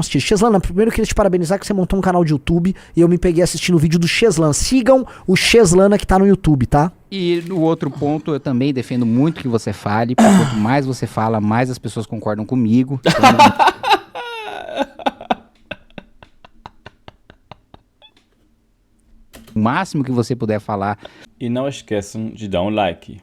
assistir. Cheslan, primeiro eu queria te parabenizar que você montou um canal de YouTube e eu me peguei assistindo o vídeo do Cheslan. Sigam o Cheslana que tá no YouTube, tá? E no outro ponto, eu também defendo muito que você fale, porque quanto mais você fala, mais as pessoas concordam comigo. Então, o máximo que você puder falar. E não esqueçam de dar um like.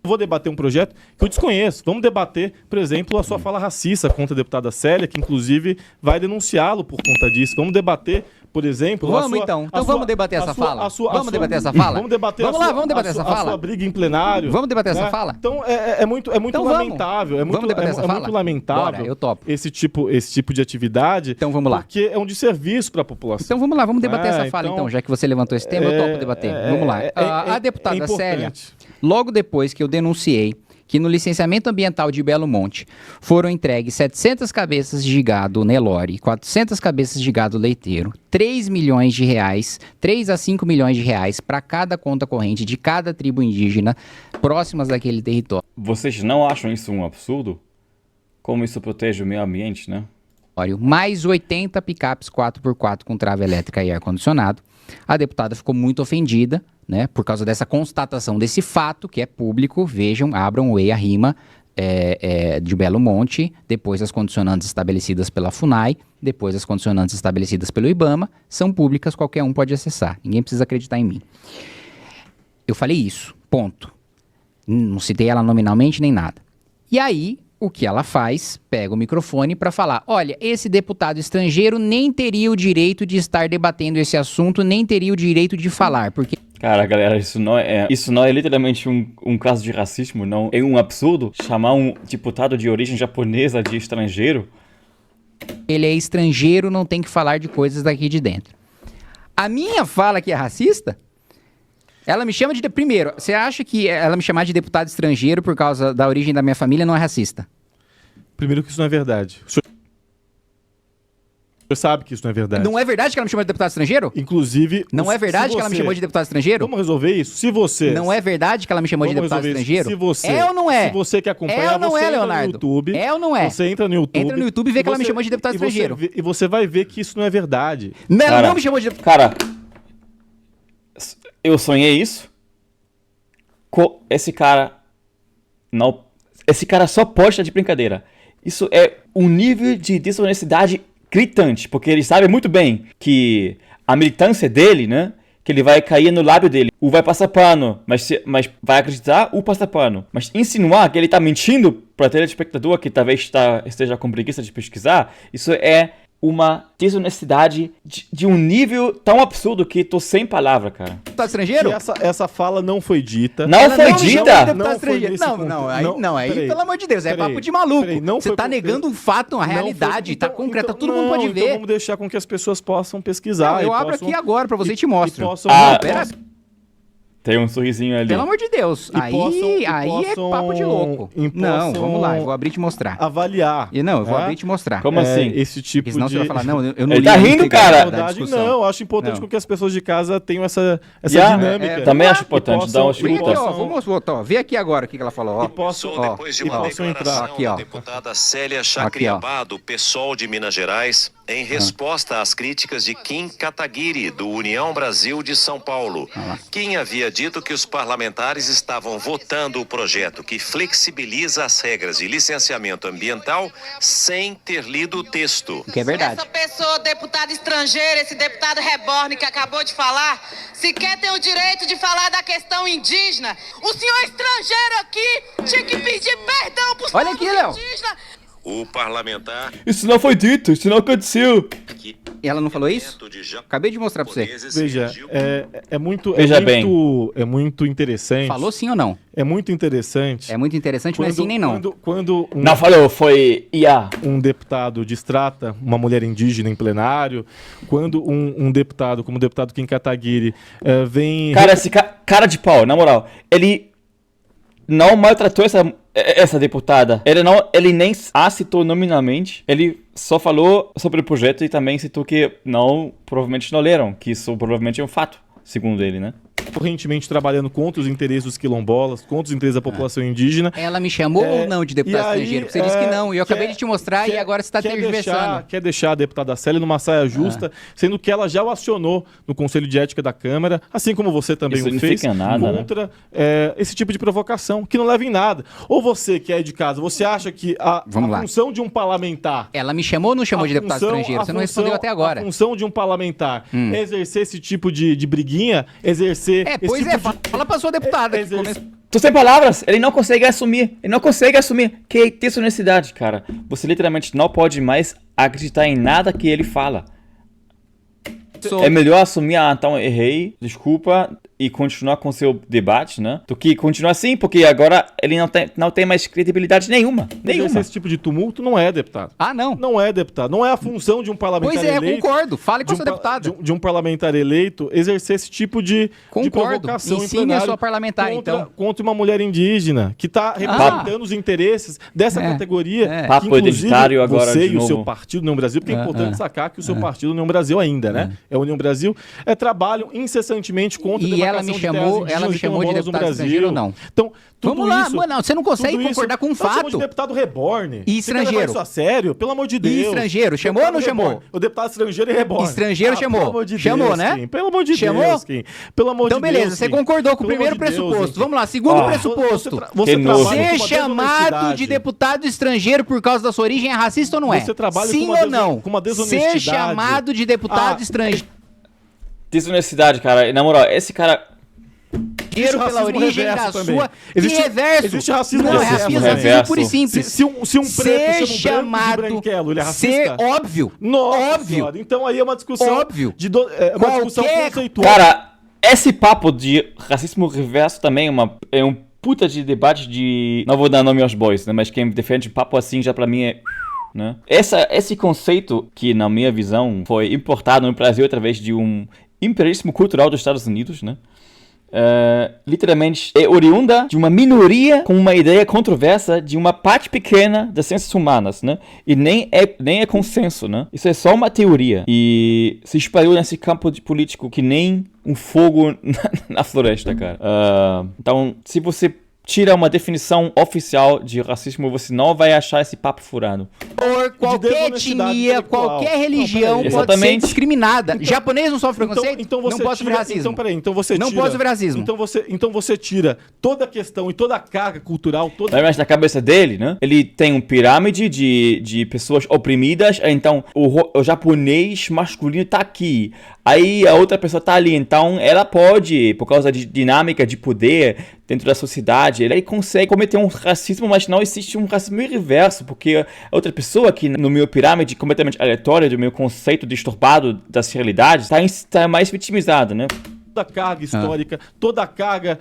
Vou debater um projeto que eu desconheço. Vamos debater, por exemplo, a sua fala racista contra a deputada Célia, que inclusive vai denunciá-lo por conta disso. Vamos debater, por exemplo... Vamos então. Então vamos debater essa fala? Vamos debater essa fala? Vamos debater vamos debater essa fala? A sua briga em plenário. Vamos debater né? essa fala? Então é muito então lamentável. Vamos debater essa fala? Muito lamentável. Bora, eu topo. Esse tipo de atividade. Então vamos lá. Porque é um desserviço para a população. Então vamos lá, vamos debater essa fala então. Já que você levantou esse tema, eu topo debater. Vamos lá. A deputada Célia, logo depois que eu denunciei que no licenciamento ambiental de Belo Monte foram entregues 700 cabeças de gado Nelore, 400 cabeças de gado leiteiro, 3 milhões de reais, 3 a 5 milhões de reais para cada conta corrente de cada tribo indígena próximas daquele território. Vocês não acham isso um absurdo? Como isso protege o meio ambiente, né? Mais 80 picapes 4x4 com trava elétrica e ar-condicionado. A deputada ficou muito ofendida, né, por causa dessa constatação desse fato, que é público. Vejam, abram o EIA-RIMA de Belo Monte, depois as condicionantes estabelecidas pela FUNAI, depois as condicionantes estabelecidas pelo IBAMA, são públicas, qualquer um pode acessar. Ninguém precisa acreditar em mim. Eu falei isso, ponto. Não citei ela nominalmente nem nada. E aí, o que ela faz? Pega o microfone para falar: olha, esse deputado estrangeiro nem teria o direito de estar debatendo esse assunto, nem teria o direito de falar, porque... Cara, galera, isso não é literalmente um caso de racismo, não. É um absurdo chamar um deputado de origem japonesa de estrangeiro. Ele é estrangeiro, não tem que falar de coisas daqui de dentro. A minha fala que é racista... Ela me chama de... Primeiro, você acha que ela me chamar de deputado estrangeiro por causa da origem da minha família não é racista? Primeiro que isso não é verdade. O senhor sabe que isso não é verdade. Não é verdade que ela me chamou de deputado estrangeiro? Inclusive... Não é verdade que ela me chamou de deputado estrangeiro? Vamos resolver isso? Se você... Não é verdade que ela me chamou de deputado estrangeiro? Se você... É ou não é? Se você que acompanha, é ou não você é, entra Leonardo? no YouTube... É ou não é? Você entra no YouTube... Entra no YouTube e vê que ela me chamou de deputado estrangeiro. E você vai ver que isso não é verdade. Não, ela não me chamou de... Cara, eu sonhei isso? Esse cara só pode estar de brincadeira. Isso é um nível de desonestidade gritante, porque ele sabe muito bem que a militância dele, né, que ele vai cair no lábio dele, o vai passar pano, mas vai acreditar o passar pano. Mas insinuar que ele tá mentindo para telespectador que talvez esteja com preguiça de pesquisar, isso é uma desonestidade de um nível tão absurdo que tô sem palavra, cara. Deputado estrangeiro? Essa fala não foi dita. Não foi dita? Não, aí, pelo amor de Deus, é papo de maluco. Você tá negando um fato, uma realidade, tá concreta, todo mundo pode ver. Então vamos deixar com que as pessoas possam pesquisar. Eu abro aqui agora pra você e te mostro. Tem um sorrisinho ali. Pelo amor de Deus. Aí é papo de louco. Não, vamos lá, eu vou abrir e te mostrar. Avaliar. Eu vou abrir e te mostrar. Como assim? Esse tipo porque senão de... você vai falar, não, eu não Ele tá rindo, cara. Não, eu acho importante com que as pessoas de casa tenham essa dinâmica. Também acho importante dar uma escuta. Vamos botar, vê aqui agora o que ela falou. Depois de uma declaração aqui, ó. da deputada Célia Chacriabá, do PSOL de Minas Gerais, em resposta às críticas de Kim Kataguiri, do União Brasil de São Paulo. Kim havia dito que os parlamentares estavam votando o projeto que flexibiliza as regras de licenciamento ambiental sem ter lido o texto. Que é verdade. Essa pessoa, deputado estrangeiro, esse deputado reborn que acabou de falar, sequer tem o direito de falar da questão indígena. O senhor estrangeiro aqui tinha que pedir perdão pros Olha aqui, Léo. indígenas. O parlamentar... Isso não foi dito, isso não aconteceu. E ela não falou isso? Acabei de mostrar pra você. Veja, é muito interessante. Falou sim ou não? É muito interessante. É muito interessante, não é sim nem não. Não falou, foi IA. Um deputado distrata uma mulher indígena em plenário, quando um deputado, como o deputado Kim Kataguiri, vem... Cara, esse cara de pau, na moral, ele não maltratou essa deputada. Ele nem a citou nominalmente. Ele só falou sobre o projeto e também citou que provavelmente não leram, que isso provavelmente é um fato, segundo ele, né? correntemente trabalhando contra os interesses dos quilombolas, contra os interesses da população indígena. Ela me chamou ou não de deputado estrangeiro? Porque você disse que não, e eu acabei de te mostrar e agora você está tergiversando. Quer deixar a deputada Célia numa saia justa, sendo que ela já o acionou no Conselho de Ética da Câmara, assim como você também o fez, contra esse tipo de provocação, que não leva em nada. Ou você que é de casa, você acha que a função de um parlamentar... Ela me chamou ou não chamou de deputado estrangeiro? Você não respondeu até agora. A função de um parlamentar é exercer esse tipo de briguinha, exercer... Pois tipo fala pra sua deputada. Tô sem palavras, ele não consegue assumir. Que desonestidade, cara. Você literalmente não pode mais acreditar em nada que ele fala. É melhor assumir, então errei, desculpa, e continuar com seu debate, né? Do que continuar assim, porque agora ele não tem mais credibilidade nenhuma. Esse tipo de tumulto não é deputado. Não. Não é deputado. Não é a função de um parlamentar eleito. Pois concordo. Fale com a sua deputada. De um parlamentar eleito exercer esse tipo de provocação em plenário. Ensine a sua parlamentar, contra uma mulher indígena que está representando os interesses dessa categoria. Papo identitário agora você de e o novo. seu partido, União Brasil, porque é importante sacar que o seu partido, União Brasil ainda, né? É a União Brasil, trabalham incessantemente contra a ela me chamou de deputado estrangeiro ou não? Então, vamos lá, mano, você não consegue concordar com um fato. Chamou de deputado reborn. E estrangeiro. Isso a sério? Pelo amor de Deus. E estrangeiro, chamou ou não chamou? O deputado estrangeiro e reborn. Estrangeiro chamou. Pelo amor de chamou, Deus, né? Kim. Pelo amor de chamou? Deus, Kim. Pelo amor então, de Deus. Então, beleza, você concordou com o primeiro pressuposto. Vamos lá, segundo pressuposto. Você ser chamado de deputado estrangeiro por causa da sua origem é racista ou não é? Você trabalha Sim com ou não? Com uma desonestidade. Ser chamado de deputado estrangeiro. Desonestidade, cara. Na moral, esse cara... Pela origem da sua... Existe racismo não, reverso. Racismo puro e simples. Se um preto chama um branco de branquelo, ele é racista? Óbvio. Óbvio. Senhora. Então aí é uma discussão... Óbvio. Uma discussão conceitual. Cara, esse papo de racismo reverso também é um puta de debate de... Não vou dar nome aos boys, né? Mas quem defende papo assim já pra mim é... Né? Esse conceito que, na minha visão, foi importado no Brasil através de um imperialismo cultural dos Estados Unidos, né? Literalmente é oriunda de uma minoria com uma ideia controversa de uma parte pequena das ciências humanas, né? E nem é consenso, né? Isso é só uma teoria e se espalhou nesse campo de político que nem um fogo na floresta, cara. Então, se você tira uma definição oficial de racismo, você não vai achar esse papo furado. Por qualquer etnia, qualquer religião pode ser discriminada. Japonês não sofre preconceito? Então você não pode sofrer racismo. Então, peraí, então você não pode sofrer racismo. Então você tira toda a questão e toda a carga cultural, Mas na cabeça dele, né? Ele tem uma pirâmide de pessoas oprimidas, então o japonês masculino tá aqui. Aí a outra pessoa tá ali, então ela pode, por causa de dinâmica de poder dentro da sociedade, ele consegue cometer um racismo, mas não existe um racismo reverso, porque a outra pessoa que no meu pirâmide completamente aleatória, do meu conceito disturbado das realidades, tá mais vitimizada, né? Toda a carga histórica, toda a carga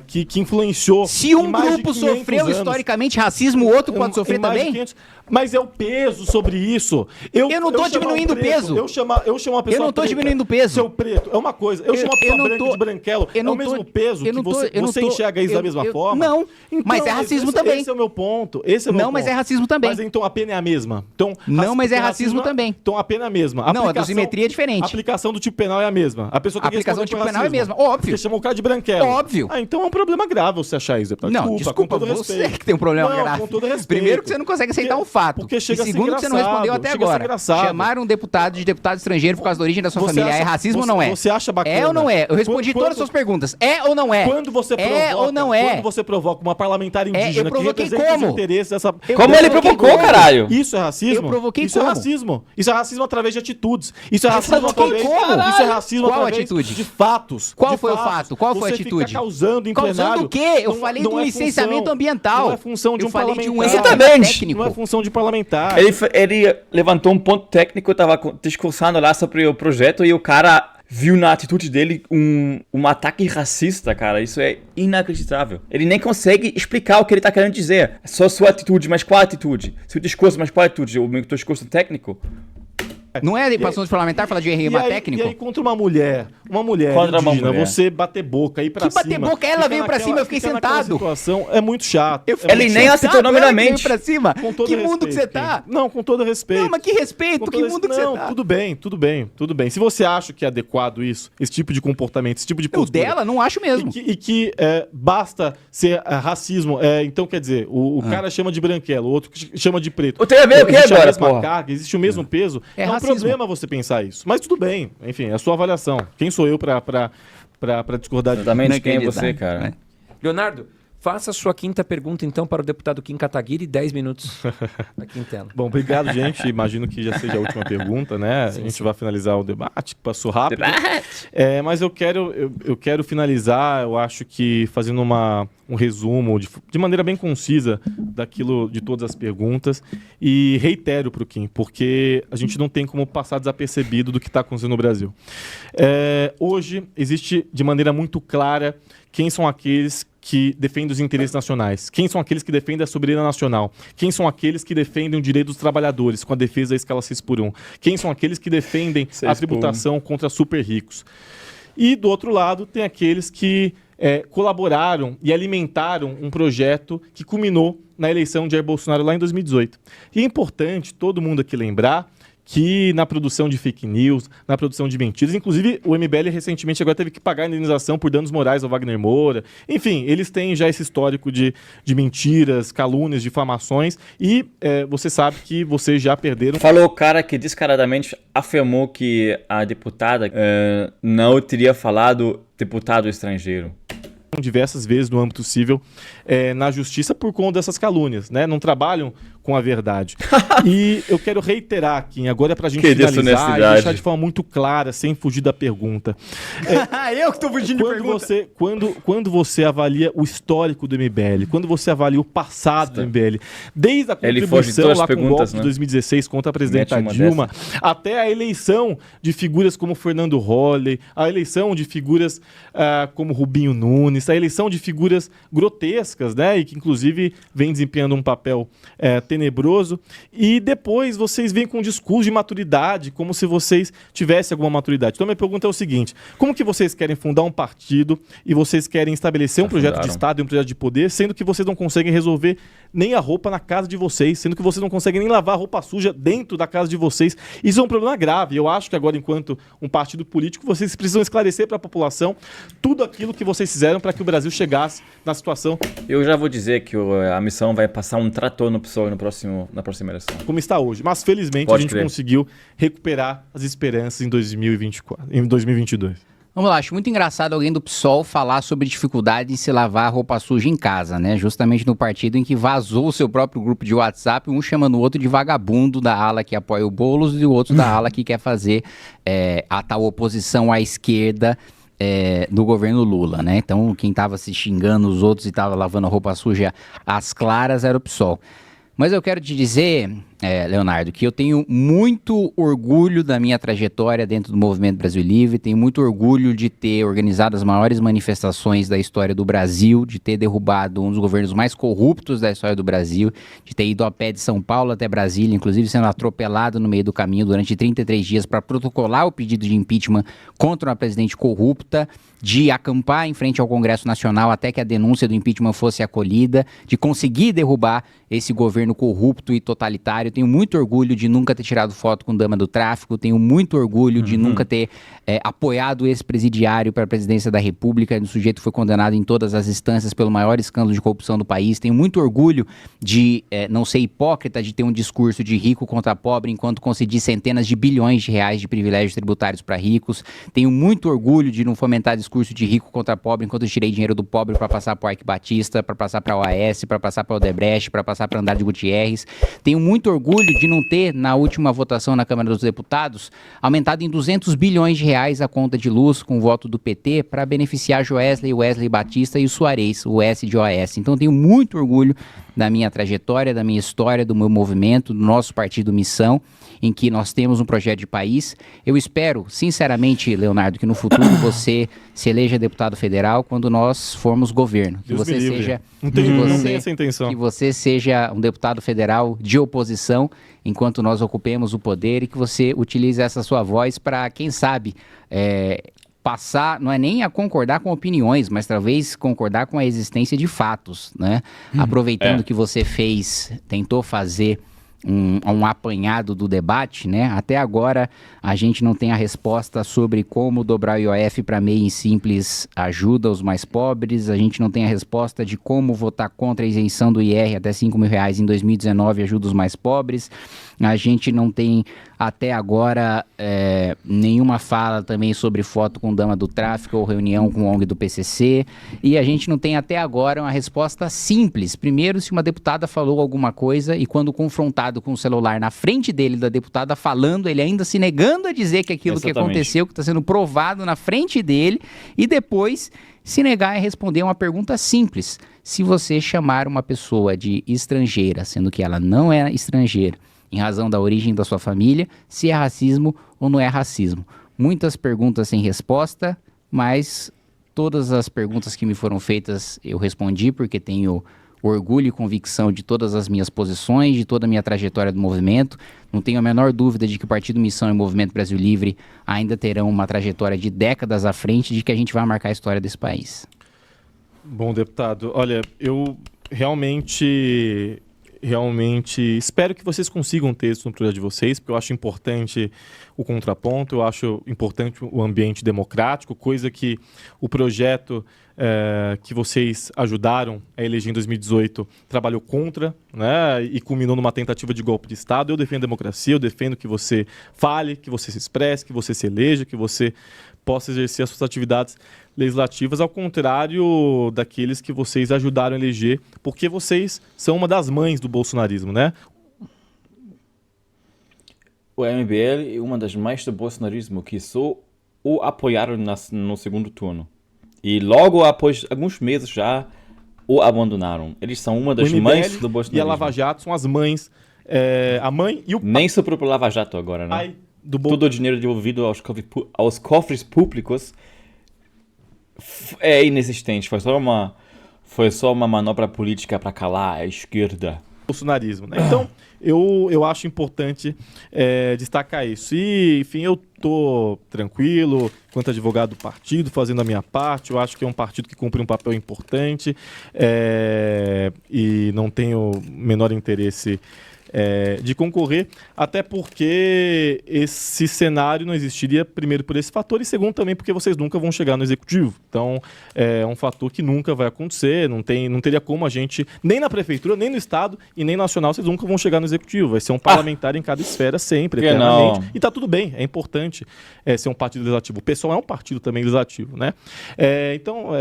que influenciou. Se um grupo sofreu historicamente racismo, o outro pode sofrer também? Mas é o peso sobre isso. Eu não tô diminuindo o peso. Eu chamo uma pessoa preta. Eu não tô diminuindo o peso. Seu preto é uma coisa. Eu chamo uma pessoa branca de branquelo. É o mesmo peso que você enxerga isso da mesma forma? Não, mas é racismo também. Esse é o meu ponto. Não, mas é racismo também. Mas então a pena é a mesma. Não, mas é racismo também. Então a pena é a mesma. Não, a dosimetria é diferente. A aplicação do tipo penal é a mesma. A pessoa tem que aplicação do tipo penal é a mesma, óbvio. Você chamou o cara de branquelo. Óbvio. Então é um problema grave você achar isso. Não, desculpa, você que tem um problema grave. Com todo respeito. Primeiro que você não consegue aceitar um fato. Porque chega a ser segundo que você não respondeu até agora. Chamar um deputado de deputado estrangeiro por causa da origem da sua família é racismo ou não é? Você acha bacana? É ou não é? Eu respondi todas as suas perguntas. É ou não é? Quando você provoca, ou não é? Quando você provoca uma parlamentar indígena que representa como? os interesses dessa... Como ele provocou, caralho? Isso é racismo? Eu provoquei isso como? É racismo. Isso é racismo através de atitudes. Isso é racismo através... Isso é racismo Qual através atitude? de fatos. Qual foi o fato? Qual foi a Você atitude? fica causando em plenário. Causando o quê? Eu falei de um licenciamento ambiental. Não é função de um parlamentar. Exatamente. Não é função de parlamentar. Ele levantou um ponto técnico, eu tava discursando lá sobre o projeto e o cara viu na atitude dele um ataque racista, cara. Isso é inacreditável. Ele nem consegue explicar o que ele tá querendo dizer. É só sua atitude, mas qual atitude? Seu discurso, mas qual atitude? O meu discurso técnico? Não é passão de parlamentar falar de erro técnico? E aí contra uma mulher Contra uma indígena, mulher. você bater boca, ir pra Que bater cima... boca? Ela veio pra cima, eu fiquei ficar naquela sentado. situação é muito chato. Ele nem aceitou nominalmente. Pra cima. Com todo Que mundo respeito, que você tá? Kim. Não, com todo respeito. Não, mas que respeito, Com que todo mundo que não, você tá? tudo bem. Se você acha que é adequado isso, esse tipo de comportamento, esse tipo de O postura... dela, não acho mesmo. E que basta ser racismo. Então, quer dizer, o cara chama de branquelo, o outro chama de preto. Tem a ver o que Existe a agora, mesma porra? carga, existe o mesmo peso. É Não é um racismo. problema você pensar isso. Mas tudo bem. Enfim, é a sua avaliação. Quem sou eu pra discordar disso? Exatamente Não quem é acredito, você, né? cara. Leonardo, faça a sua quinta pergunta, então, para o deputado Kim Kataguiri, 10 minutos aqui em tela. Bom, obrigado, gente. Imagino que já seja a última pergunta, né? A gente vai finalizar o debate, que passou rápido. Mas eu quero finalizar, eu acho que fazendo um resumo de maneira bem concisa de todas as perguntas, e reitero para o Kim, porque a gente não tem como passar desapercebido do que está acontecendo no Brasil. Hoje existe de maneira muito clara quem são aqueles que defendem os interesses nacionais, quem são aqueles que defendem a soberania nacional, quem são aqueles que defendem o direito dos trabalhadores com a defesa da escala 6x1, quem são aqueles que defendem a tributação contra super ricos. E, do outro lado, tem aqueles que colaboraram e alimentaram um projeto que culminou na eleição de Jair Bolsonaro lá em 2018. E é importante todo mundo aqui lembrar que na produção de fake news, na produção de mentiras, inclusive o MBL recentemente agora teve que pagar a indenização por danos morais ao Wagner Moura. Enfim, eles têm já esse histórico de mentiras, calúnias, difamações, e você sabe que vocês já perderam. Falou o cara que descaradamente afirmou que a deputada não teria falado deputado estrangeiro. Diversas vezes no âmbito civil na justiça por conta dessas calúnias, né? Não trabalham com a verdade. E eu quero reiterar aqui, agora é pra gente finalizar e deixar de forma muito clara, sem fugir da pergunta. Eu que tô fugindo de pergunta. Quando você avalia o histórico do MBL, quando você avalia o passado do MBL, desde a contribuição lá com o golpe de 2016 contra a presidenta Dilma, até a eleição de figuras como Fernando Holly, a eleição de figuras como Rubinho Nunes, a eleição de figuras grotescas, né, e que inclusive vem desempenhando um papel tenebroso, e depois vocês vêm com um discurso de maturidade, como se vocês tivessem alguma maturidade. Então minha pergunta é o seguinte: como que vocês querem fundar um partido e vocês querem estabelecer um projeto de Estado e um projeto de poder, sendo que vocês não conseguem resolver nem a roupa na casa de vocês, sendo que vocês não conseguem nem lavar a roupa suja dentro da casa de vocês? Isso é um problema grave. Eu acho que agora, enquanto um partido político, vocês precisam esclarecer para a população tudo aquilo que vocês fizeram para que o Brasil chegasse na situação. Eu já vou dizer que a missão vai passar um trator no PSOL na próxima eleição. Como está hoje. Mas felizmente a gente conseguiu recuperar as esperanças em 2022. Vamos lá, acho muito engraçado alguém do PSOL falar sobre dificuldade em se lavar roupa suja em casa, né? Justamente no partido em que vazou o seu próprio grupo de WhatsApp, um chamando o outro de vagabundo da ala que apoia o Boulos e o outro da ala que quer fazer a tal oposição à esquerda do governo Lula, né? Então, quem tava se xingando os outros e tava lavando roupa suja às claras era o PSOL. Mas eu quero te dizer, Leonardo, que eu tenho muito orgulho da minha trajetória dentro do Movimento Brasil Livre, tenho muito orgulho de ter organizado as maiores manifestações da história do Brasil, de ter derrubado um dos governos mais corruptos da história do Brasil, de ter ido a pé de São Paulo até Brasília, inclusive sendo atropelado no meio do caminho durante 33 dias para protocolar o pedido de impeachment contra uma presidente corrupta, de acampar em frente ao Congresso Nacional até que a denúncia do impeachment fosse acolhida, de conseguir derrubar esse governo corrupto e totalitário. Tenho muito orgulho de nunca ter tirado foto com dama do tráfico, tenho muito orgulho de nunca ter apoiado esse presidiário para a presidência da República, o sujeito foi condenado em todas as instâncias pelo maior escândalo de corrupção do país. Tenho muito orgulho de não ser hipócrita, de ter um discurso de rico contra pobre, enquanto concedi centenas de bilhões de reais de privilégios tributários para ricos. Tenho muito orgulho de não fomentar discurso de rico contra pobre, enquanto eu tirei dinheiro do pobre para passar para o Arque Batista, para passar para a OAS, para passar para o Odebrecht, para passar para Andrade Gutierrez. Tenho muito orgulho de não ter, na última votação na Câmara dos Deputados, aumentado em 200 bilhões de reais a conta de luz com o voto do PT para beneficiar Joesley, Wesley Batista e o Suarez, o S de OAS. Então tenho muito orgulho da minha trajetória, da minha história, do meu movimento, do nosso partido Missão, em que nós temos um projeto de país. Eu espero, sinceramente, Leonardo, que no futuro você se eleja deputado federal quando nós formos governo. Que Deus você me livre. seja... Não tem essa intenção. Que você seja um deputado federal de oposição oposição enquanto nós ocupemos o poder e que você utilize essa sua voz para, quem sabe, passar, não é nem a concordar com opiniões, mas talvez concordar com a existência de fatos, né? Aproveitando que você tentou fazer um apanhado do debate, né? Até agora a gente não tem a resposta sobre como dobrar o IOF para MEI e Simples ajuda os mais pobres, a gente não tem a resposta de como votar contra a isenção do IR até R$5.000 em 2019 ajuda os mais pobres, a gente não tem até agora nenhuma fala também sobre foto com dama do tráfico ou reunião com ONG do PCC, e a gente não tem até agora uma resposta simples. Primeiro, se uma deputada falou alguma coisa e quando confrontado com o celular na frente dele, da deputada falando, ele ainda se negando a dizer que aquilo que aconteceu, que está sendo provado na frente dele, e depois se negar a responder uma pergunta simples. Se você chamar uma pessoa de estrangeira, sendo que ela não é estrangeira, em razão da origem da sua família, se é racismo ou não é racismo. Muitas perguntas sem resposta, mas todas as perguntas que me foram feitas eu respondi, porque tenho orgulho e convicção de todas as minhas posições, de toda a minha trajetória do movimento. Não tenho a menor dúvida de que o Partido Missão e o Movimento Brasil Livre ainda terão uma trajetória de décadas à frente, de que a gente vai marcar a história desse país. Bom, deputado, olha, eu realmente espero que vocês consigam ter isso no projeto de vocês, porque eu acho importante o contraponto, eu acho importante o ambiente democrático, coisa que o projeto que vocês ajudaram a eleger em 2018 trabalhou contra, né, e culminou numa tentativa de golpe de Estado. Eu defendo a democracia, eu defendo que você fale, que você se expresse, que você se eleja, que você possa exercer as suas atividades legislativas, ao contrário daqueles que vocês ajudaram a eleger, porque vocês são uma das mães do bolsonarismo, né? O MBL é uma das mães do bolsonarismo que só o apoiaram no segundo turno. E logo após alguns meses já o abandonaram. Eles são uma das mães do bolsonarismo. E a Lava Jato são as mães, a mãe e o pai. Nem só para o Lava Jato agora, né? Todo o dinheiro devolvido aos cofres públicos é inexistente. Foi só uma manobra política para calar a esquerda. Bolsonarismo, né? Então, eu acho importante destacar isso. E, enfim, eu estou tranquilo, enquanto advogado do partido, fazendo a minha parte. Eu acho que é um partido que cumpre um papel importante e não tenho o menor interesse de concorrer, até porque esse cenário não existiria, primeiro por esse fator, e segundo também porque vocês nunca vão chegar no executivo. Então, é um fator que nunca vai acontecer, não teria como a gente, nem na prefeitura, nem no estado e nem nacional, vocês nunca vão chegar no executivo. Vai ser um parlamentar em cada esfera sempre, eternamente. E tá tudo bem, é importante ser um partido legislativo. O PSOL é um partido também legislativo, né? Então,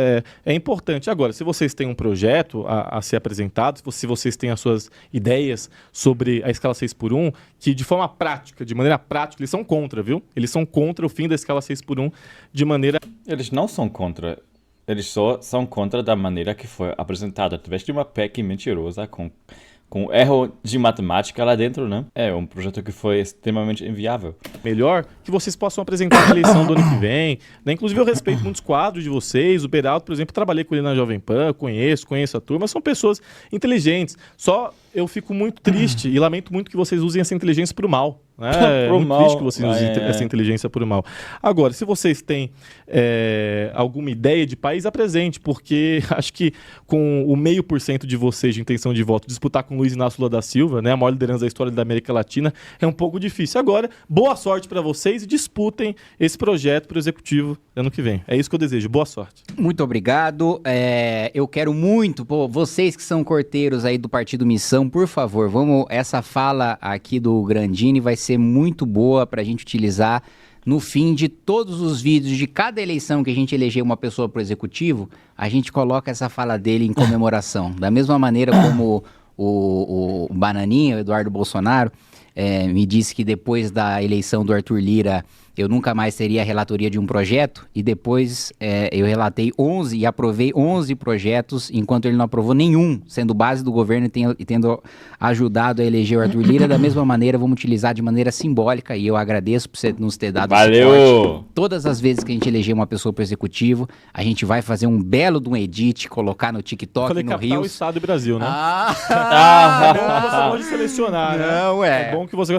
é importante. Agora, se vocês têm um projeto a ser apresentado, se vocês têm as suas ideias sobre a escala 6x1, que de forma prática, de maneira prática, eles são contra, viu? Eles são contra o fim da escala 6x1 de maneira... Eles não são contra, eles só são contra da maneira que foi apresentada, através de uma PEC mentirosa, com erro de matemática lá dentro, né? É um projeto que foi extremamente inviável. Melhor que vocês possam apresentar a eleição do ano que vem, né? Inclusive eu respeito muitos quadros de vocês, o Beraldo, por exemplo, trabalhei com ele na Jovem Pan, conheço a turma, são pessoas inteligentes, só eu fico muito triste e lamento muito que vocês usem essa inteligência para o mal. É muito triste que vocês usem essa inteligência para o mal. Agora, se vocês têm alguma ideia de país, apresente, porque acho que com o 0,5% de vocês de intenção de voto, disputar com Luiz Inácio Lula da Silva, né, a maior liderança da história da América Latina, é um pouco difícil. Agora, boa sorte para vocês e disputem esse projeto para o Executivo ano que vem. É isso que eu desejo. Boa sorte. Muito obrigado. Eu quero muito, vocês que são corteiros aí do Partido Missão, por favor, essa fala aqui do Grandini vai ser muito boa para a gente utilizar no fim de todos os vídeos de cada eleição que a gente eleger uma pessoa para o Executivo, a gente coloca essa fala dele em comemoração. Da mesma maneira como o Bananinha, o Eduardo Bolsonaro, me disse que depois da eleição do Arthur Lira eu nunca mais teria a relatoria de um projeto, e depois eu relatei 11 e aprovei 11 projetos, enquanto ele não aprovou nenhum, sendo base do governo e tendo ajudado a eleger o Arthur Lira. Da mesma maneira, vamos utilizar de maneira simbólica, e eu agradeço por você nos ter dado suporte. Todas as vezes que a gente eleger uma pessoa para o executivo, a gente vai fazer um belo de um edit, colocar no TikTok, no capital, Reels. Estado e Brasil, né? Você pode selecionar, né? Não, é bom que você...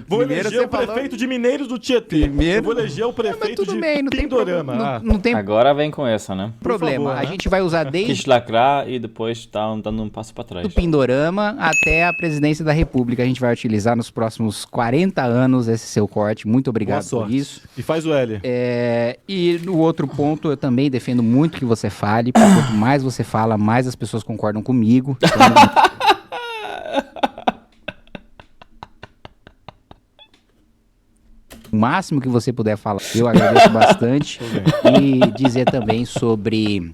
vou eleger o prefeito de Mineiros do Tietê. Eu vou eleger o prefeito de Pindorama. Não tem Agora vem com essa, né? problema. favor, a gente vai usar desde Quis lacrar e depois tá dando um passo pra trás. do Pindorama até a presidência da República. A gente vai utilizar nos próximos 40 anos esse seu corte. Muito obrigado por isso. E faz o L. E no outro ponto, eu também defendo muito que você fale, porque quanto mais você fala, mais as pessoas concordam comigo. Então, o máximo que você puder falar, eu agradeço bastante. E dizer também sobre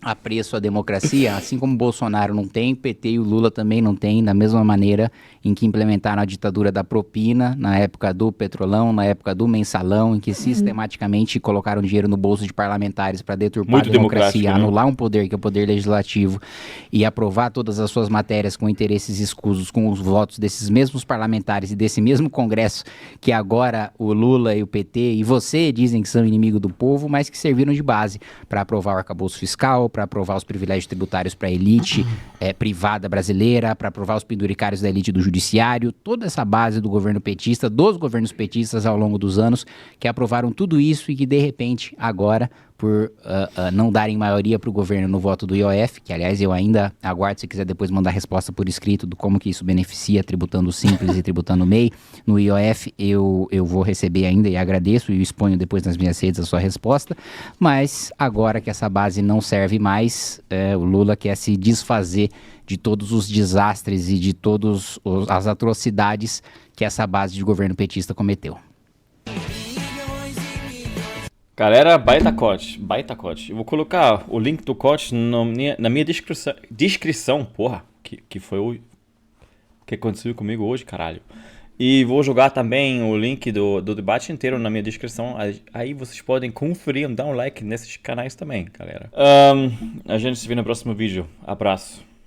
apreço à democracia, assim como o Bolsonaro não tem, o PT e o Lula também não tem, da mesma maneira em que implementaram a ditadura da propina, na época do petrolão, na época do mensalão, em que sistematicamente colocaram dinheiro no bolso de parlamentares para deturpar a democracia, anular um poder que é o poder legislativo e aprovar todas as suas matérias com interesses escusos, com os votos desses mesmos parlamentares e desse mesmo Congresso que agora o Lula e o PT e você dizem que são inimigo do povo, mas que serviram de base para aprovar o arcabouço fiscal, para aprovar os privilégios tributários para a elite privada brasileira, para aprovar os penduricários da elite do judiciário, toda essa base do governo petista, dos governos petistas ao longo dos anos, que aprovaram tudo isso e que de repente agora, por não darem maioria para o governo no voto do IOF, que aliás eu ainda aguardo, se quiser depois mandar resposta por escrito do como que isso beneficia tributando Simples e tributando MEI, no IOF eu vou receber ainda e agradeço e exponho depois nas minhas redes a sua resposta, mas agora que essa base não serve mais, o Lula quer se desfazer de todos os desastres e de todas as atrocidades que essa base de governo petista cometeu. Galera, baita corte. Eu vou colocar o link do corte na minha descrição, porra, que foi o que aconteceu comigo hoje, caralho. E vou jogar também o link do debate inteiro na minha descrição, aí vocês podem conferir e dar um like nesses canais também, galera. A gente se vê no próximo vídeo. Abraço.